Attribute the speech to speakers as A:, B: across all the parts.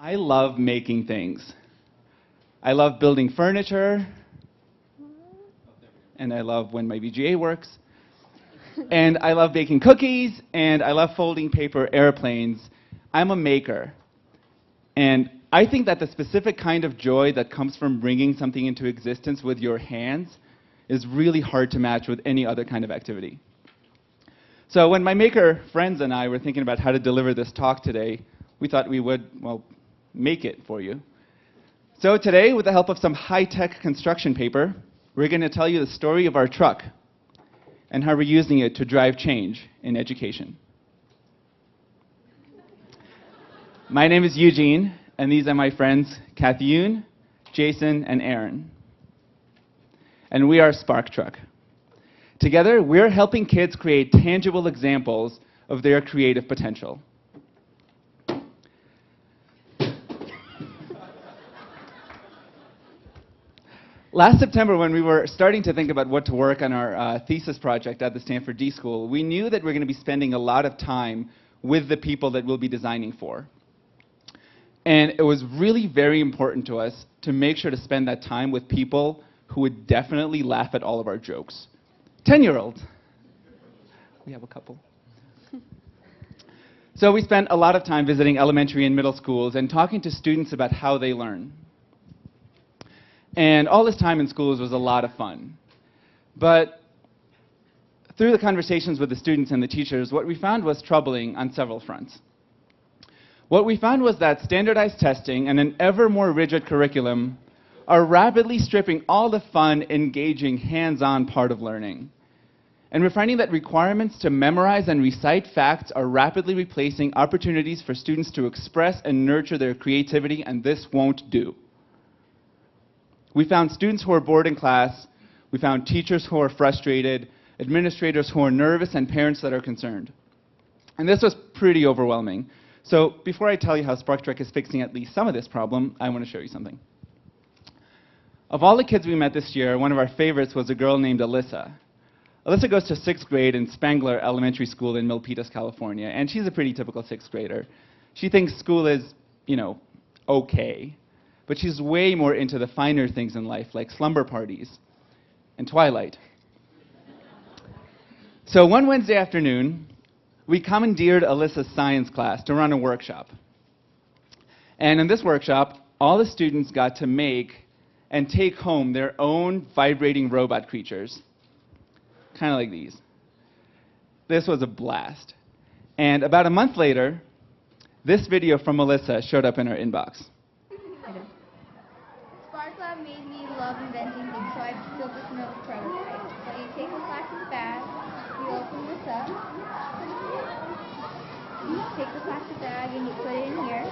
A: I love making things. I love building furniture, and I love when my VGA works, and I love baking cookies, and I love folding paper airplanes. I'm a maker, and I think that the specific kind of joy that comes from bringing something into existence with your hands is really hard to match with any other kind of activity. So when my maker friends and I were thinking about how to deliver this talk today, we thought we would, well, make it for you. So today, with the help of some high-tech construction paper, we're going to tell you the story of our truck and how we're using it to drive change in education. My name is Eugene, and these are my friends Kathayoon, Jason, and Aaron. And we are Spark Truck. Together, we're helping kids create tangible examples of their creative potential. Last September, when we were starting to think about what to work on our thesis project at the Stanford D School, we knew that we're going to be spending a lot of time with the people that we'll be designing for. And it was really very important to us to make sure to spend that time with people who would definitely laugh at all of our jokes. 10-year-olds. We have a couple. So we spent a lot of time visiting elementary and middle schools and talking to students about how they learn. And all this time in schools was a lot of fun. But through the conversations with the students and the teachers, what we found was troubling on several fronts. What we found was that standardized testing and an ever more rigid curriculum are rapidly stripping all the fun, engaging, hands-on part of learning. And we're finding that requirements to memorize and recite facts are rapidly replacing opportunities for students to express and nurture their creativity, and this won't do. We found students who are bored in class, we found teachers who are frustrated, administrators who are nervous, and parents that are concerned. And this was pretty overwhelming. So before I tell you how Spark Truck is fixing at least some of this problem, I want to show you something. Of all the kids we met this year, one of our favorites was a girl named Alyssa. Alyssa goes to 6th grade in Spangler Elementary School in Milpitas, California, and she's a pretty typical 6th grader. She thinks school is, okay. But she's way more into the finer things in life, like slumber parties and Twilight. So one Wednesday afternoon, we commandeered Alyssa's science class to run a workshop. And in this workshop, all the students got to make and take home their own vibrating robot creatures, kind of like these. This was a blast. And about a month later, this video from Alyssa showed up in our inbox.
B: Made me love inventing things, so I built this little prototype. So you take the plastic bag, you open this up, you take the plastic bag and you put it in here,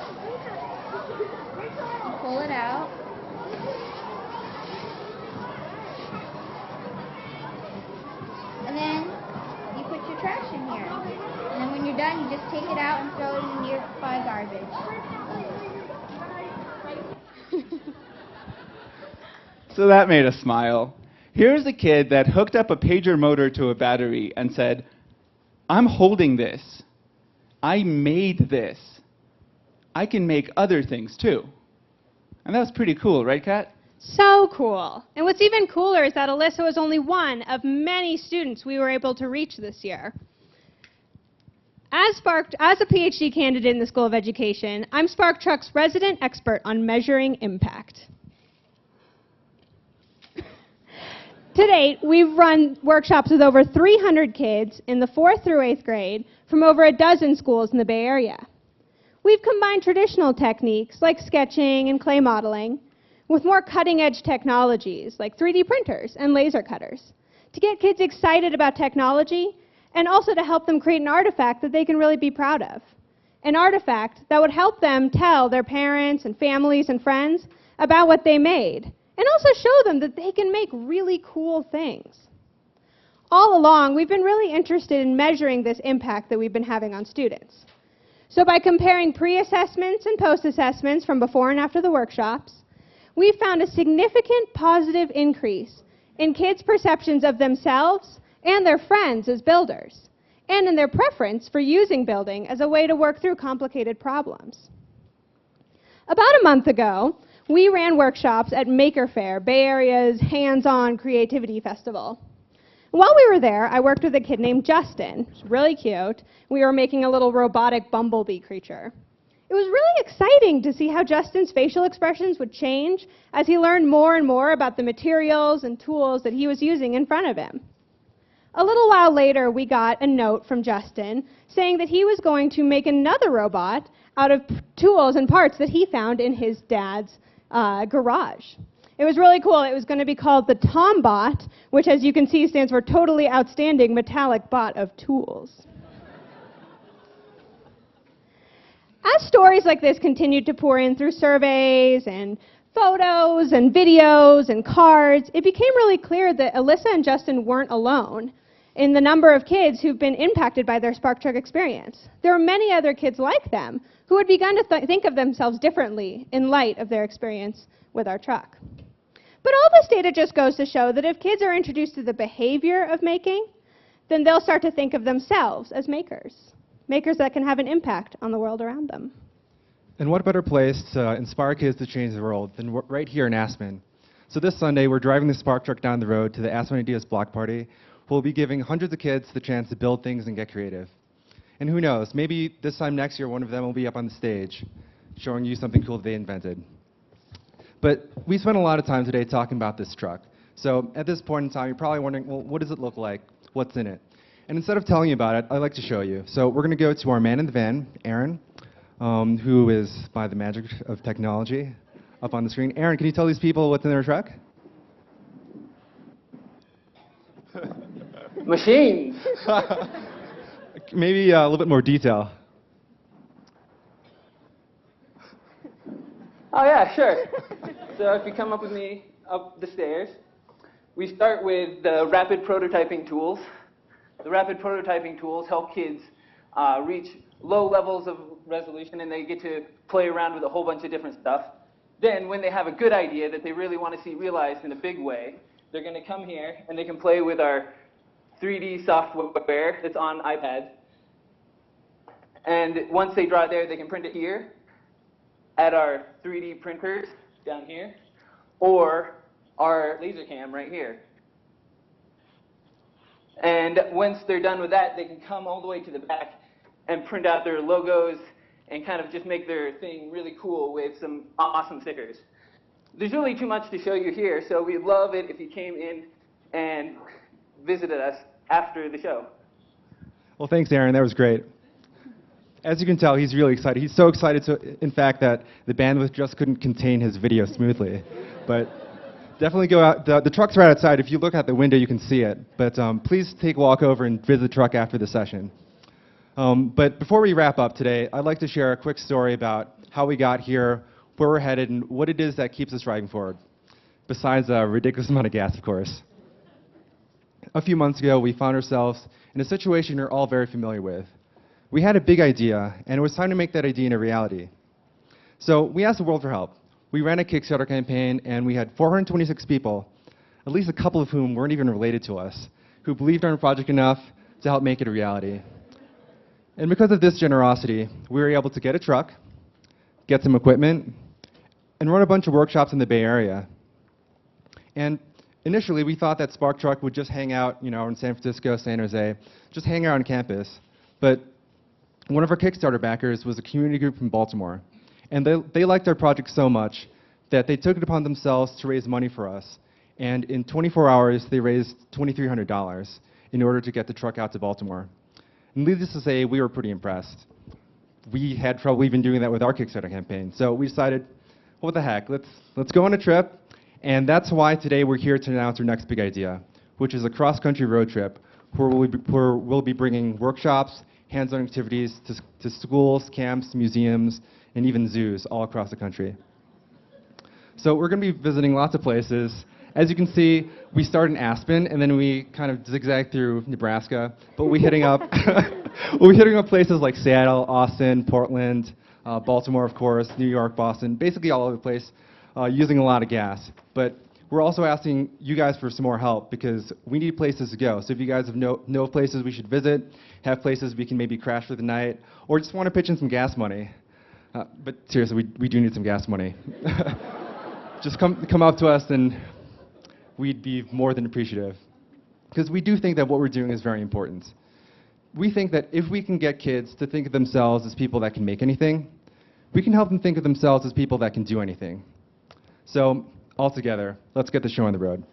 B: you pull it out, and then you put your trash in here. And then when you're done, you just take it out and throw it in the nearby garbage.
A: So that made us smile. Here's a kid that hooked up a pager motor to a battery and said, I'm holding this. I made this. I can make other things too. And that was pretty cool, right, Kat?
C: So cool. And what's even cooler is that Alyssa was only one of many students we were able to reach this year. As a PhD candidate in the School of Education, I'm Spark Truck's resident expert on measuring impact. To date, we've run workshops with over 300 kids in the 4th through 8th grade from over a dozen schools in the Bay Area. We've combined traditional techniques like sketching and clay modeling with more cutting-edge technologies like 3D printers and laser cutters to get kids excited about technology and also to help them create an artifact that they can really be proud of. An artifact that would help them tell their parents and families and friends about what they made, and also show them that they can make really cool things. All along, we've been really interested in measuring this impact that we've been having on students. So by comparing pre-assessments and post-assessments from before and after the workshops, we found a significant positive increase in kids' perceptions of themselves and their friends as builders, and in their preference for using building as a way to work through complicated problems. About a month ago, we ran workshops at Maker Faire, Bay Area's hands-on creativity festival. While we were there, I worked with a kid named Justin. He was really cute. We were making a little robotic bumblebee creature. It was really exciting to see how Justin's facial expressions would change as he learned more and more about the materials and tools that he was using in front of him. A little while later, we got a note from Justin saying that he was going to make another robot out of tools and parts that he found in his dad's garage. It was really cool. It was going to be called the Tombot, which, as you can see, stands for Totally Outstanding Metallic Bot of Tools. As stories like this continued to pour in through surveys and photos and videos and cards, it became really clear that Alyssa and Justin weren't alone in the number of kids who've been impacted by their Spark Truck experience. There were many other kids like them who had begun to think of themselves differently in light of their experience with our truck. But all this data just goes to show that if kids are introduced to the behavior of making, then they'll start to think of themselves as makers, makers that can have an impact on the world around them.
D: And what better place to inspire kids to change the world than right here in Aspen? So this Sunday, we're driving the Spark Truck down the road to the Aspen Ideas Block Party. We'll be giving hundreds of kids the chance to build things and get creative. And who knows, maybe this time next year, one of them will be up on the stage showing you something cool that they invented. But we spent a lot of time today talking about this truck. So at this point in time, you're probably wondering, well, what does it look like? What's in it? And instead of telling you about it, I'd like to show you. So we're going to go to our man in the van, Aaron, who is, by the magic of technology, up on the screen. Aaron, can you tell these people what's in their truck?
E: Machines.
D: Maybe a little bit more detail.
E: Oh yeah, sure. So if you come up with me up the stairs, we start with the rapid prototyping tools. The rapid prototyping tools help kids reach low levels of resolution, and they get to play around with a whole bunch of different stuff. Then when they have a good idea that they really want to see realized in a big way, they're going to come here and they can play with our 3D software that's on iPads. And once they draw it there, they can print it here at our 3D printers down here, or our laser cam right here. And once they're done with that, they can come all the way to the back and print out their logos and kind of just make their thing really cool with some awesome stickers. There's really too much to show you here, so we'd love it if you came in and visited us after the show.
D: Well, thanks, Aaron. That was great. As you can tell, he's really excited. He's so excited, in fact, that the bandwidth just couldn't contain his video smoothly. But definitely go out. The truck's right outside. If you look out the window, you can see it. But please take a walk over and visit the truck after the session. But before we wrap up today, I'd like to share a quick story about how we got here, where we're headed, and what it is that keeps us driving forward, besides a ridiculous amount of gas, of course. A few months ago, we found ourselves in a situation you're all very familiar with. We had a big idea, and it was time to make that idea into reality. So we asked the world for help. We ran a Kickstarter campaign, and we had 426 people, at least a couple of whom weren't even related to us, who believed in our project enough to help make it a reality. And because of this generosity, we were able to get a truck, get some equipment, and run a bunch of workshops in the Bay Area. And initially, we thought that Spark Truck would just hang out, in San Francisco, San Jose, just hang out on campus. But one of our Kickstarter backers was a community group from Baltimore. And they liked our project so much that they took it upon themselves to raise money for us. And in 24 hours, they raised $2,300 in order to get the truck out to Baltimore. And needless to say, we were pretty impressed. We had trouble even doing that with our Kickstarter campaign. So we decided, what the heck, let's go on a trip. And that's why today we're here to announce our next big idea, which is a cross-country road trip where we'll be bringing workshops, hands-on activities to schools, camps, museums, and even zoos all across the country. So we're going to be visiting lots of places. As you can see, we start in Aspen, and then we kind of zigzag through Nebraska, but we'll be hitting up places like Seattle, Austin, Portland, Baltimore, of course, New York, Boston, basically all over the place, using a lot of gas. But we're also asking you guys for some more help because we need places to go. So if you guys have know places we should visit, have places we can maybe crash for the night, or just want to pitch in some gas money, But seriously, we do need some gas money. Just come up to us and we'd be more than appreciative. Because we do think that what we're doing is very important. We think that if we can get kids to think of themselves as people that can make anything, we can help them think of themselves as people that can do anything. So, all together, let's get the show on the road.